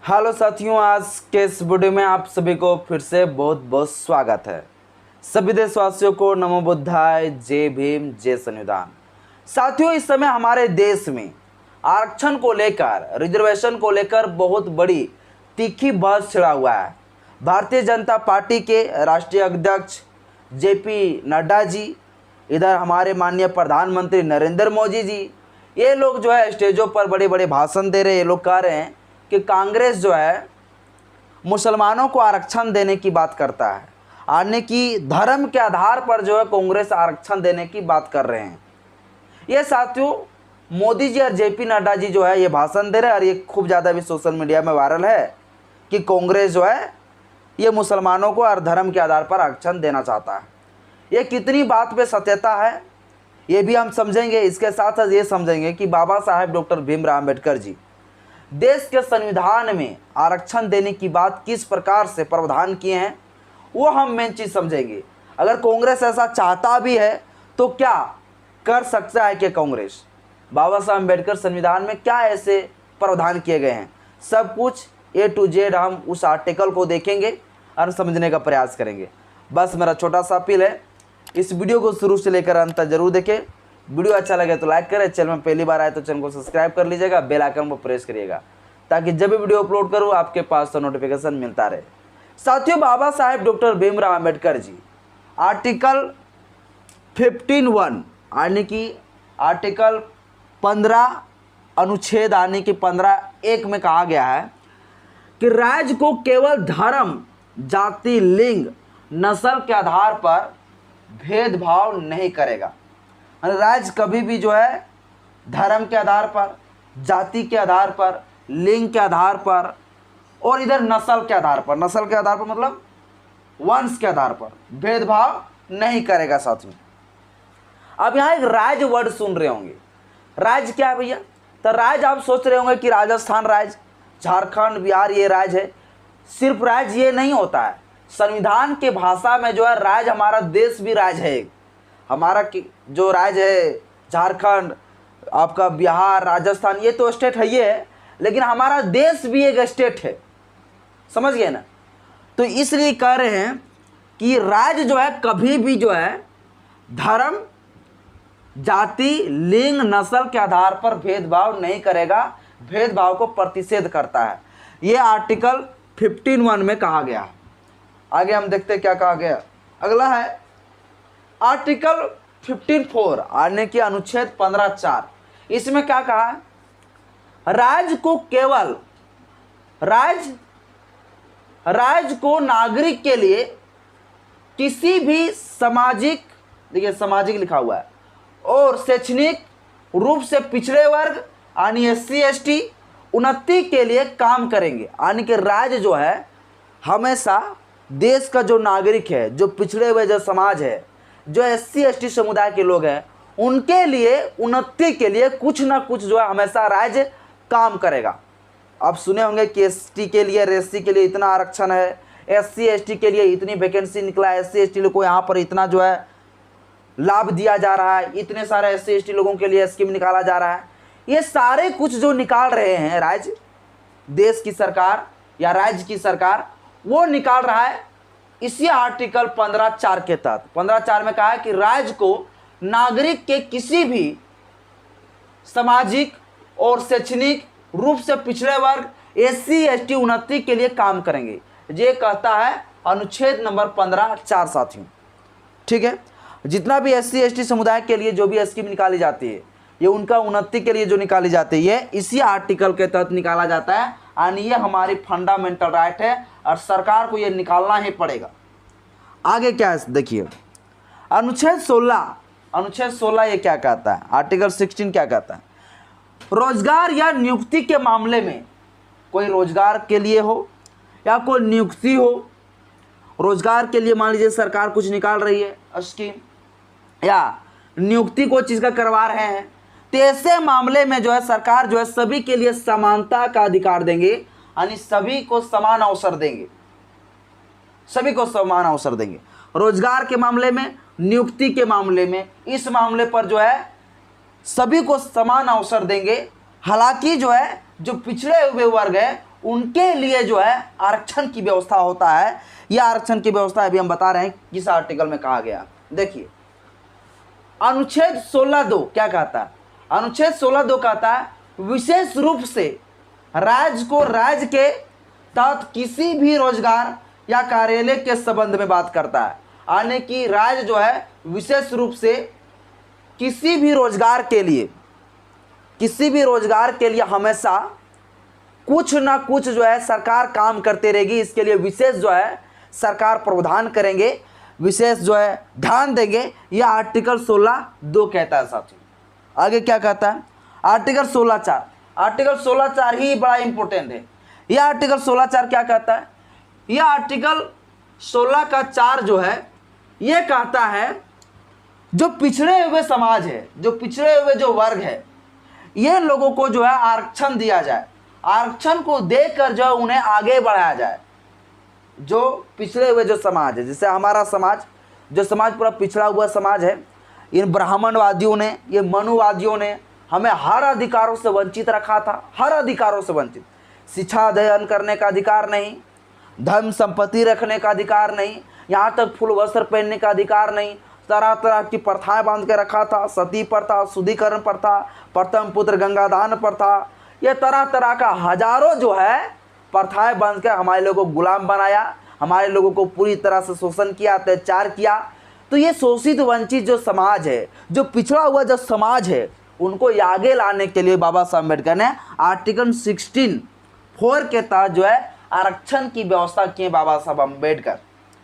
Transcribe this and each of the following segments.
Hello साथियों, आज के इस वीडियो में आप सभी को फिर से बहुत बहुत स्वागत है। सभी देशवासियों को नमो बुद्धाय, जय भीम, जय संविधान। साथियों, इस समय हमारे देश में आरक्षण को लेकर, रिजर्वेशन को लेकर बहुत बड़ी तीखी बहस छिड़ा हुआ है। भारतीय जनता पार्टी के राष्ट्रीय अध्यक्ष जेपी नड्डा जी, इधर हमारे माननीय प्रधानमंत्री नरेंद्र मोदी जी, ये लोग जो है स्टेजों पर बड़े बड़े भाषण दे रहे हैं। ये लोग कह रहे हैं कि कांग्रेस जो है मुसलमानों को आरक्षण देने की बात करता है, यानी कि धर्म के आधार पर जो है कांग्रेस आरक्षण देने की बात कर रहे हैं। ये साथियों, मोदी जी और जेपी नड्डा जी जो है ये भाषण दे रहे हैं और ये खूब ज़्यादा भी सोशल मीडिया में वायरल है कि कांग्रेस जो है ये मुसलमानों को और धर्म के आधार पर आरक्षण देना चाहता है। ये कितनी बात पे सत्यता है ये भी हम समझेंगे। इसके साथ साथ ये समझेंगे कि बाबा साहेब डॉक्टर भीमराव अम्बेडकर जी देश के संविधान में आरक्षण देने की बात किस प्रकार से प्रावधान किए हैं वो हम मेन चीज़ समझेंगे। अगर कांग्रेस ऐसा चाहता भी है तो क्या कर सकता है कि कांग्रेस, बाबा साहब अम्बेडकर संविधान में क्या ऐसे प्रावधान किए गए हैं, सब कुछ A to Z हम उस आर्टिकल को देखेंगे और समझने का प्रयास करेंगे। बस मेरा छोटा सा अपील है, इस वीडियो को शुरू से लेकर अंत तक जरूर देखें। वीडियो अच्छा लगे तो लाइक करें, चैनल में पहली बार आए तो चैनल को सब्सक्राइब कर लीजिएगा, बेल आइकन को प्रेस करिएगा ताकि जब भी वीडियो अपलोड करूँ आपके पास तो नोटिफिकेशन मिलता रहे। साथियों, बाबा साहेब डॉक्टर भीमराव अम्बेडकर जी आर्टिकल 15(1) यानी कि आर्टिकल 15 अनुच्छेद यानी कि 15(1) में कहा गया है कि राज्य को केवल धर्म, जाति, लिंग, नस्ल के आधार पर भेदभाव नहीं करेगा। राज्य कभी भी जो है धर्म के आधार पर, जाति के आधार पर, लिंग के आधार पर और इधर नस्ल के आधार पर, नस्ल के आधार पर मतलब वंश के आधार पर भेदभाव नहीं करेगा। साथियों, अब यहाँ एक राज्य वर्ड सुन रहे होंगे। राज्य क्या है भैया? तो राज्य आप सोच रहे होंगे कि राजस्थान राज्य, झारखंड, बिहार ये राज्य है। सिर्फ राज्य ये नहीं होता है। संविधान के भाषा में जो है राज्य, हमारा देश भी राज्य है। हमारा जो राज्य है झारखंड, आपका बिहार, राजस्थान, ये तो स्टेट है ये है, लेकिन हमारा देश भी एक स्टेट है। समझ गए ना? तो इसलिए कह रहे हैं कि राज्य जो है कभी भी जो है धर्म, जाति, लिंग, नस्ल के आधार पर भेदभाव नहीं करेगा, भेदभाव को प्रतिषेध करता है। ये आर्टिकल 15(1) में कहा गया है। आगे हम देखते हैं क्या कहा गया। अगला है आर्टिकल 15(4) यानी कि अनुच्छेद 15(4). इसमें क्या कहा है? राज्य को केवल राज्य को नागरिक के लिए किसी भी सामाजिक, देखिए सामाजिक लिखा हुआ है, और शैक्षणिक रूप से पिछड़े वर्ग यानी SC ST उन्नति के लिए काम करेंगे। यानी कि राज्य जो है हमेशा देश का जो नागरिक है, जो पिछड़े हुए जो समाज है, जो SC ST समुदाय के लोग हैं, उनके लिए उन्नति के लिए कुछ ना कुछ जो है हमेशा राज्य काम करेगा। आप सुने होंगे कि ST के लिए, SC के लिए इतना आरक्षण है, SC ST के लिए इतनी वैकेंसी निकला है, SC ST को यहाँ पर इतना जो है लाभ दिया जा रहा है, इतने सारे SC ST लोगों के लिए स्कीम निकाला जा रहा है। ये सारे कुछ जो निकाल रहे हैं राज्य, देश की सरकार या राज्य की सरकार, वो निकाल रहा है इसी आर्टिकल 15(4) के तहत। 15(4) में कहा है कि राज्य को नागरिक के किसी भी सामाजिक और शैक्षणिक रूप से पिछड़े वर्ग, SC ST उन्नति के लिए काम करेंगे। ये कहता है अनुच्छेद नंबर 15(4). साथियों, ठीक है, जितना भी SC ST समुदाय के लिए जो भी स्कीम निकाली जाती है, ये उनका उन्नति के लिए जो निकाली जाती है, ये इसी आर्टिकल के तहत निकाला जाता है। यानी ये हमारी फंडामेंटल राइट है और सरकार को ये निकालना ही पड़ेगा। आगे क्या है देखिए, अनुच्छेद 16 ये क्या कहता है? आर्टिकल 16 क्या कहता है? रोजगार या नियुक्ति के मामले में, कोई रोजगार के लिए हो या कोई नियुक्ति हो, रोजगार के लिए मान लीजिए सरकार कुछ निकाल रही है स्कीम या नियुक्ति कोई चीज़ का करवा रहे हैं, तो ऐसे मामले में जो है सरकार जो है सभी के लिए समानता का अधिकार देंगे, यानी सभी को समान अवसर देंगे, सभी को समान अवसर देंगे। रोजगार के मामले में, नियुक्ति के मामले में, इस मामले पर जो है सभी को समान अवसर देंगे। हालांकि जो है जो पिछड़े हुए वर्ग है उनके लिए जो है आरक्षण की व्यवस्था होता है। यह आरक्षण की व्यवस्था अभी हम बता रहे हैं किस आर्टिकल में कहा गया। देखिए अनुच्छेद 16(2) क्या कहता है? अनुच्छेद 16(2) कहता है विशेष रूप से राज्य को राज्य के तहत किसी भी रोजगार या कार्यालय के संबंध में बात करता है। यानी कि राज्य जो है विशेष रूप से किसी भी रोजगार के लिए हमेशा कुछ ना कुछ जो है सरकार काम करते रहेगी। इसके लिए विशेष जो है सरकार प्रावधान करेंगे, विशेष जो है ध्यान देंगे। यह आर्टिकल 16(2) कहता है साथियों। आगे क्या कहता है? आर्टिकल 16(4). आर्टिकल 16(4) ही बड़ा इंपॉर्टेंट है। यह आर्टिकल 16(4) क्या कहता है? यह आर्टिकल 16(4) जो है यह कहता है जो पिछड़े हुए समाज है, जो पिछड़े हुए जो वर्ग है, ये लोगों को जो है आरक्षण दिया जाए। आरक्षण को देकर जो है उन्हें आगे बढ़ाया जाए। जो पिछड़े हुए जो समाज है, जैसे हमारा समाज, जो समाज पूरा पिछड़ा हुआ समाज है, इन ब्राह्मणवादियों ने, ये मनुवादियों ने हमें हर अधिकारों से वंचित रखा था, हर अधिकारों से वंचित। शिक्षा अध्ययन करने का अधिकार नहीं, धन संपत्ति रखने का अधिकार नहीं, यहाँ तक फूल वस्त्र पहनने का अधिकार नहीं, तरह तरह की प्रथाएं बांध के रखा था। सती प्रथा, शुद्धिकरण प्रथा, प्रथम पुत्र गंगादान प्रथा, ये तरह तरह का हजारों जो है प्रथाएं बांध के हमारे लोगों को गुलाम बनाया, हमारे लोगों को पूरी तरह से शोषण किया, अत्याचार किया। तो ये शोषित वंचित जो समाज है, जो पिछड़ा हुआ जो समाज है, उनको आगे लाने के लिए बाबा साहब अम्बेडकर ने आर्टिकल 16(4) के तहत जो है आरक्षण की व्यवस्था की। बाबा साहब अम्बेडकर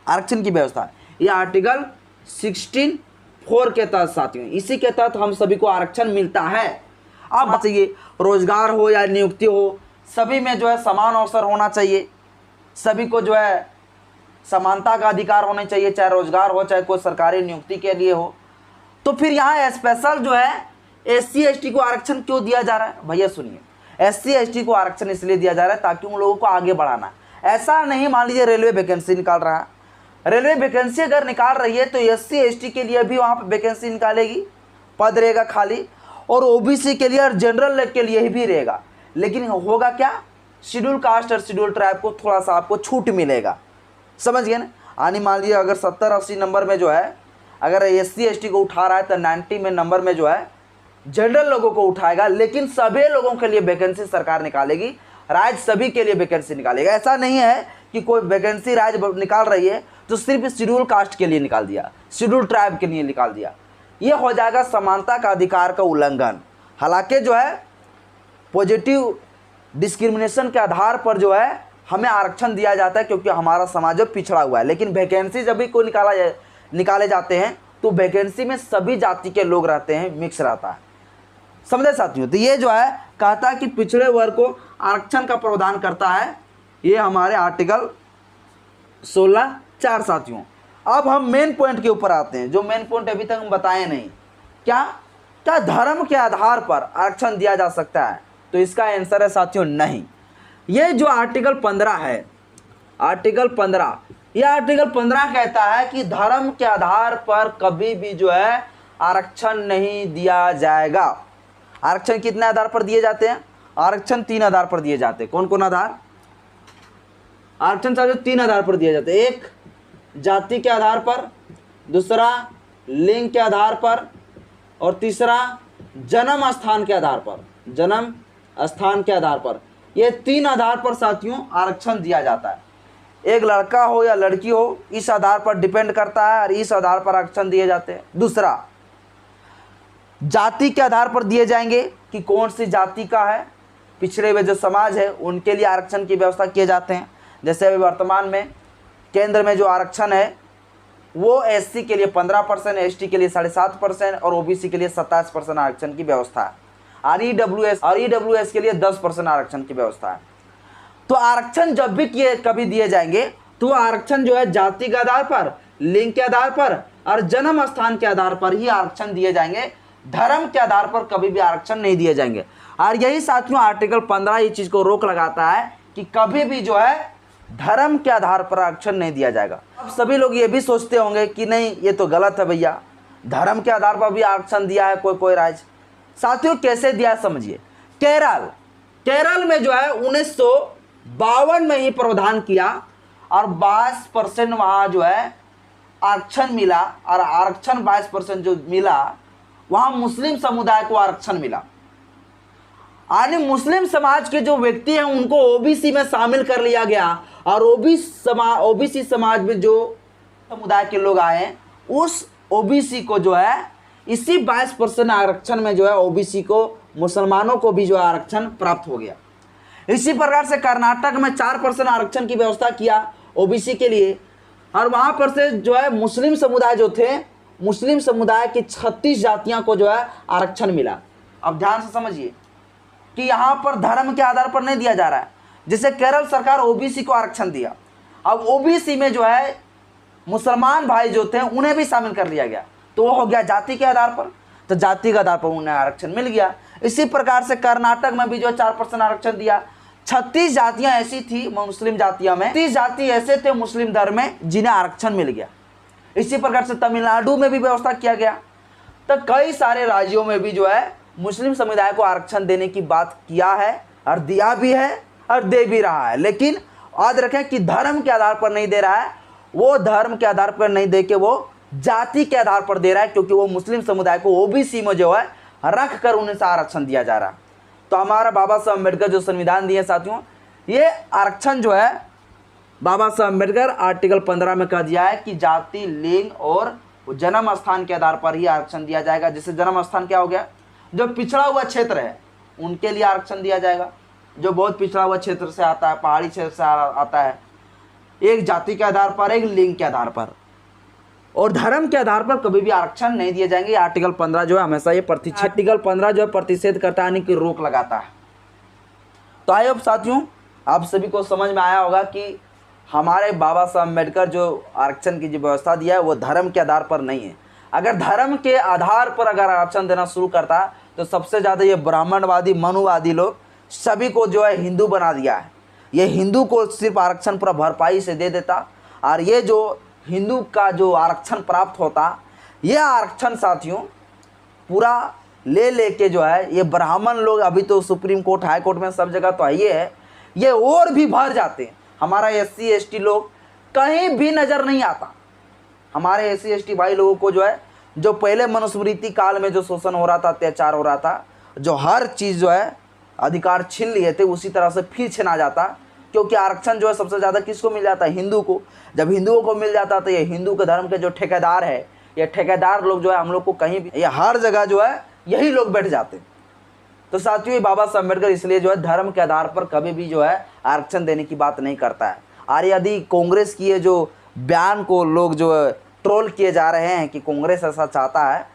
आरक्षण की व्यवस्था, ये आर्टिकल 16(4) के तहत साथियों, इसी के तहत हम सभी को आरक्षण मिलता है। अब चाहिए रोजगार हो या नियुक्ति हो, सभी में जो है समान अवसर होना चाहिए। सभी को जो है समानता का अधिकार होना चाहिए, चाहे रोजगार हो, चाहे कोई सरकारी नियुक्ति के लिए हो। तो फिर यहाँ स्पेशल जो है SC ST को आरक्षण क्यों दिया जा रहा है? भैया सुनिए, SC ST को आरक्षण इसलिए दिया जा रहा है ताकि उन लोगों को आगे बढ़ाना। ऐसा नहीं, मान लीजिए रेलवे वैकेंसी निकाल रहा है, रेलवे वैकेंसी अगर निकाल रही है तो SC ST के लिए भी वहाँ पर वैकेंसी निकालेगी, पद रहेगा खाली, और OBC के लिए और जनरल के लिए भी रहेगा। लेकिन होगा क्या? शेड्यूल कास्ट और शेड्यूल ट्राइब को थोड़ा सा आपको छूट मिलेगा, समझ गए ना। यानी मान लीजिए अगर 70-80 नंबर में जो है अगर SC ST को उठा रहा है तो 90 में नंबर में जो है जनरल लोगों को उठाएगा। लेकिन सभी लोगों के लिए वैकेंसी सरकार निकालेगी, राज्य सभी के लिए वैकेंसी निकालेगा। ऐसा नहीं है कि कोई वैकेंसी राज्य निकाल रही है तो सिर्फ शेड्यूल कास्ट के लिए निकाल दिया, शेड्यूल ट्राइब के लिए निकाल दिया। ये हो जाएगा समानता का अधिकार का उल्लंघन। हालांकि जो है पॉजिटिव डिस्क्रिमिनेशन के आधार पर जो है हमें आरक्षण दिया जाता है क्योंकि हमारा समाज जो पिछड़ा हुआ है। लेकिन वैकेंसी जब भी कोई निकाले जाते हैं तो वैकेंसी में सभी जाति के लोग रहते हैं, मिक्स रहता है, समझे साथियों। तो ये जो है कहता है कि पिछड़े वर्ग को आरक्षण का प्रावधान करता है, ये हमारे आर्टिकल 16(4) साथियों। अब हम मेन पॉइंट के ऊपर आते हैं, जो मेन पॉइंट अभी तक हम बताए नहीं। क्या धर्म के आधार पर आरक्षण दिया जा सकता है? तो इसका आंसर है साथियों नहीं। ये जो आर्टिकल 15 है, आर्टिकल 15, यह आर्टिकल 15 कहता है कि धर्म के आधार पर कभी भी जो है आरक्षण नहीं दिया जाएगा। आरक्षण कितने आधार पर दिए जाते हैं? आरक्षण 3 आधार पर दिए जाते हैं। कौन कौन आधार? आरक्षण साथियों 3 आधार पर दिए जाते हैं। एक जाति के आधार पर, दूसरा लिंग के आधार पर, और तीसरा जन्म स्थान के आधार पर, जन्म स्थान के आधार पर। ये 3 आधार पर साथियों आरक्षण दिया जाता है। एक लड़का हो या लड़की हो, इस आधार पर डिपेंड करता है और इस आधार पर आरक्षण दिए जाते हैं। दूसरा जाति के आधार पर दिए जाएंगे कि कौन सी जाति का है, पिछड़े हुए जो समाज है उनके लिए आरक्षण की व्यवस्था किए जाते हैं। जैसे अभी वर्तमान में केंद्र में जो आरक्षण है वो SC के लिए 15%, ST के लिए 7.5% और OBC के लिए 27% आरक्षण की व्यवस्था है। EWS के लिए 10% आरक्षण की व्यवस्था है। तो आरक्षण जब भी कभी दिए जाएंगे तो आरक्षण जो है जाति के आधार पर, लिंग के आधार पर और जन्म स्थान के आधार पर ही आरक्षण दिए जाएंगे। धर्म के आधार पर कभी भी आरक्षण नहीं दिए जाएंगे। और यही साथियों आर्टिकल 15 इस चीज को रोक लगाता है कि कभी भी जो है धर्म के आधार पर आरक्षण नहीं दिया जाएगा। अब सभी लोग ये भी सोचते होंगे कि नहीं ये तो गलत है भैया, धर्म के आधार पर भी आरक्षण दिया है कोई राज्य। साथियों कैसे दिया समझिए। केरल में जो है 52 में ही प्रावधान किया और 22% वहाँ जो है आरक्षण मिला, और आरक्षण 22% जो मिला वहाँ मुस्लिम समुदाय को आरक्षण मिला। यानी मुस्लिम समाज के जो व्यक्ति हैं उनको ओबीसी में शामिल कर लिया गया, और ओबीसी समाज में जो समुदाय के लोग आए हैं उस ओबीसी को जो है इसी 22% आरक्षण में जो है ओबीसी को, मुसलमानों को भी जो है आरक्षण प्राप्त हो गया। इसी प्रकार से कर्नाटक में 4% आरक्षण की व्यवस्था किया ओबीसी के लिए, और वहाँ पर से जो है मुस्लिम समुदाय जो थे, मुस्लिम समुदाय की 36 जातियाँ को जो है आरक्षण मिला। अब ध्यान से समझिए कि यहाँ पर धर्म के आधार पर नहीं दिया जा रहा है। जैसे केरल सरकार ओबीसी को आरक्षण दिया, अब ओबीसी में जो है मुसलमान भाई जो थे उन्हें भी शामिल कर लिया गया, तो वो हो गया जाति के आधार पर, तो जाति के आधार पर उन्हें आरक्षण मिल गया। इसी प्रकार से कर्नाटक में भी जो 4% आरक्षण दिया। 36 जातियां ऐसी थी मुस्लिम जातियों में, 30 जाति ऐसे थे मुस्लिम धर्म में जिन्हें आरक्षण मिल गया। इसी प्रकार से तमिलनाडु में भी व्यवस्था किया गया। तो कई सारे राज्यों में भी जो है मुस्लिम समुदाय को आरक्षण देने की बात किया है, और दिया भी है और दे भी रहा है। लेकिन याद रखें कि धर्म के आधार पर नहीं दे रहा है, वो धर्म के आधार पर नहीं दे के वो जाति के आधार पर दे रहा है, क्योंकि वो मुस्लिम समुदाय को ओबीसी में जो है रख कर उन्हें आरक्षण दिया जा रहा है। तो हमारा बाबा साहब अम्बेडकर जो संविधान दिए साथियों, ये आरक्षण जो है बाबा साहब अम्बेडकर आर्टिकल 15 में कह दिया है कि जाति, लिंग और जन्म स्थान के आधार पर ही आरक्षण दिया जाएगा। जैसे जन्म स्थान क्या हो गया, जो पिछड़ा हुआ क्षेत्र है उनके लिए आरक्षण दिया जाएगा, जो बहुत पिछड़ा हुआ क्षेत्र से आता है, पहाड़ी क्षेत्र से आता है, एक जाति के आधार पर, एक लिंग के आधार पर, और धर्म के आधार पर कभी भी आरक्षण नहीं दिए जाएंगे। आर्टिकल 15 जो है हमेशा ये आर्टिकल 15 जो है प्रतिषेध करता है, यानी कि रोक लगाता है। तो आई होप साथियों आप सभी को समझ में आया होगा कि हमारे बाबा साहब अम्बेडकर जो आरक्षण की जो व्यवस्था दिया है वो धर्म के आधार पर नहीं है। अगर धर्म के आधार पर अगर आरक्षण देना शुरू करता तो सबसे ज़्यादा ये ब्राह्मणवादी, मनुवादी लोग सभी को जो है हिंदू बना दिया है। ये हिंदू को सिर्फ आरक्षण पूरा भरपाई से दे देता, और ये जो हिंदू का जो आरक्षण प्राप्त होता, ये आरक्षण साथियों पूरा ले के जो है ये ब्राह्मण लोग, अभी तो सुप्रीम कोर्ट, हाई कोर्ट में सब जगह तो है, ये और भी भर जाते हैं। हमारा SC ST लोग कहीं भी नज़र नहीं आता। हमारे SC ST भाई लोगों को जो है, जो पहले मनुस्मृति काल में जो शोषण हो रहा था, अत्याचार हो रहा था, जो हर चीज़ जो है अधिकार छीन लिए थे, उसी तरह से फिर छीना जाता, क्योंकि आरक्षण जो है सबसे ज़्यादा किसको मिल जाता है, हिंदू को। जब हिंदुओं को मिल जाता तो ये हिंदू के धर्म के जो ठेकेदार है, ये ठेकेदार लोग जो है हम लोग को कहीं भी, ये हर जगह जो है यही लोग बैठ जाते हैं। तो साथियों ये बाबा साहब अम्बेडकर इसलिए जो है धर्म के आधार पर कभी भी जो है आरक्षण देने की बात नहीं करता है। और यदि कांग्रेस की ये जो बयान को लोग जो है ट्रोल किए जा रहे हैं कि कांग्रेस ऐसा चाहता है,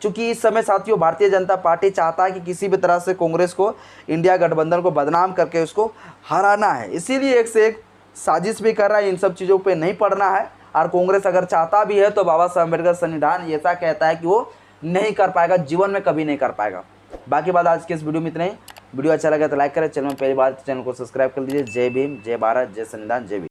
चूँकि इस समय साथियों भारतीय जनता पार्टी चाहता है कि किसी भी तरह से कांग्रेस को, इंडिया गठबंधन को बदनाम करके उसको हराना है, इसीलिए एक से एक साजिश भी कर रहा है। इन सब चीज़ों पे नहीं पड़ना है, और कांग्रेस अगर चाहता भी है तो बाबा साहब अम्बेडकर संविधान ऐसा कहता है कि वो नहीं कर पाएगा, जीवन में कभी नहीं कर पाएगा। बाकी बात आज के इस वीडियो में इतना ही। वीडियो अच्छा लगा तो लाइक करें, चैनल में पहली बार चैनल को सब्सक्राइब कर लीजिए। जय भीम, जय भारत, जय संविधान, जय भीम।